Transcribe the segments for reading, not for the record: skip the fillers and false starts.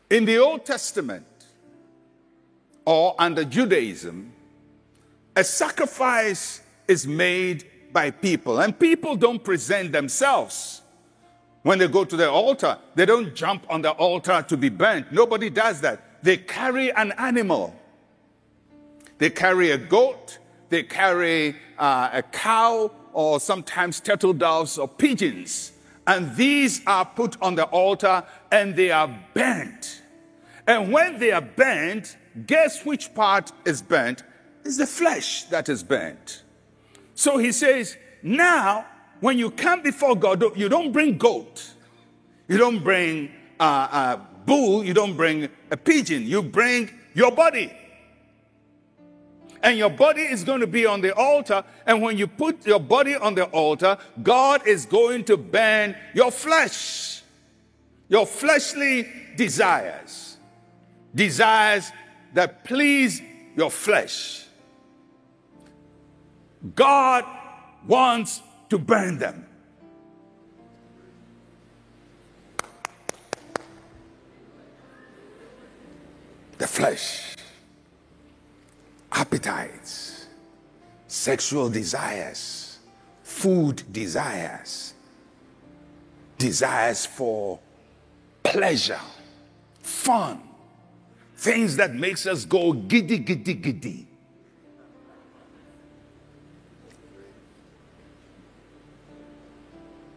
In the Old Testament, or under Judaism, a sacrifice is made by people, and people don't present themselves. When they go to the altar, they don't jump on the altar to be burnt. Nobody does that. They carry an animal. They carry a goat, they carry a cow, or sometimes turtle doves or pigeons. And these are put on the altar and they are burnt. And when they are burnt, guess which part is burnt? It's the flesh that is burnt. So he says, now, when you come before God, you don't bring goat. You don't bring a bull. You don't bring a pigeon. You bring your body. And your body is going to be on the altar. And when you put your body on the altar, God is going to burn your flesh. Your fleshly desires. Desires that please your flesh. God wants to burn them. The flesh. Appetites, sexual desires, food desires, desires for pleasure, fun, things that makes us go giddy, giddy, giddy.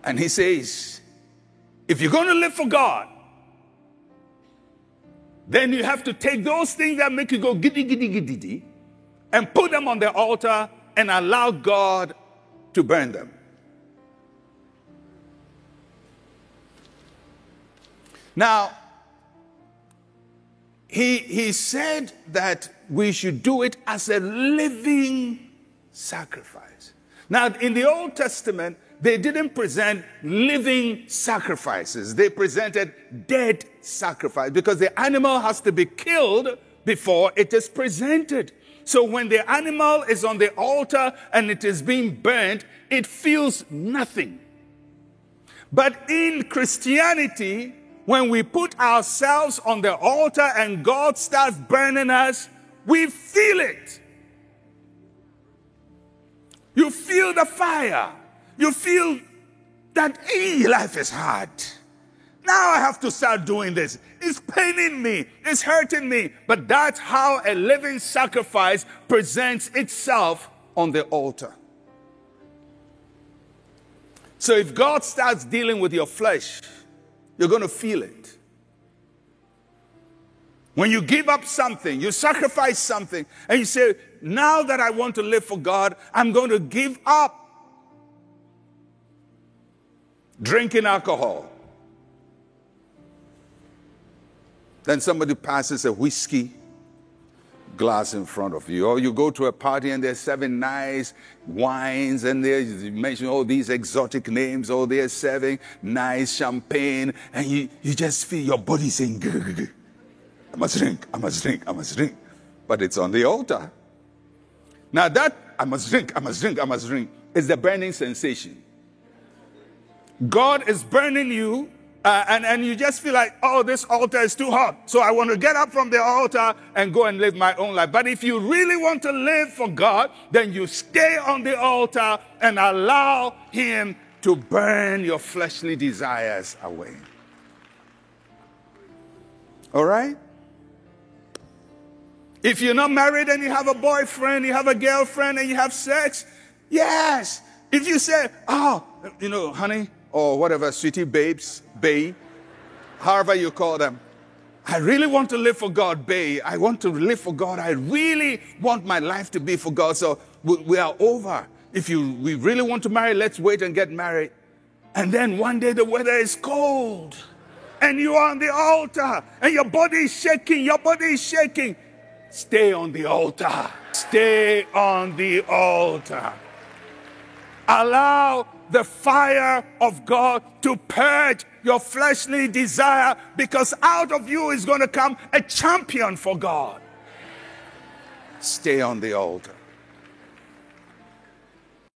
And he says, if you're going to live for God, then you have to take those things that make you go giddy, giddy, giddy, giddy, and put them on the altar and allow God to burn them. Now, he said that we should do it as a living sacrifice. Now, in the Old Testament, they didn't present living sacrifices. They presented dead sacrifice because the animal has to be killed before it is presented. So when the animal is on the altar and it is being burnt, it feels nothing. But in Christianity, when we put ourselves on the altar and God starts burning us, we feel it. You feel the fire. You feel that life is hard. Now I have to start doing this. It's paining me. It's hurting me. But that's how a living sacrifice presents itself on the altar. So if God starts dealing with your flesh, you're going to feel it. When you give up something, you sacrifice something, and you say, now that I want to live for God, I'm going to give up drinking alcohol. Then somebody passes a whiskey glass in front of you. Or you go to a party and they're serving nice wines and they mention all these exotic names. Or they're serving nice champagne. And you just feel your body saying, I must drink, I must drink, I must drink. But it's on the altar. Now that I must drink, I must drink, I must drink is the burning sensation. God is burning you, and you just feel like, oh, this altar is too hot. So I want to get up from the altar and go and live my own life. But if you really want to live for God, then you stay on the altar and allow Him to burn your fleshly desires away. All right? If you're not married and you have a boyfriend, you have a girlfriend, and you have sex, yes. If you say, oh, honey, or whatever, sweetie, babes, bae, however you call them. I really want to live for God, bae. I want to live for God. I really want my life to be for God. So we are over. If we really want to marry, let's wait and get married. And then one day the weather is cold. And you are on the altar. And your body is shaking. Your body is shaking. Stay on the altar. Stay on the altar. Allow the fire of God to purge your fleshly desire, because out of you is going to come a champion for God. Stay on the altar.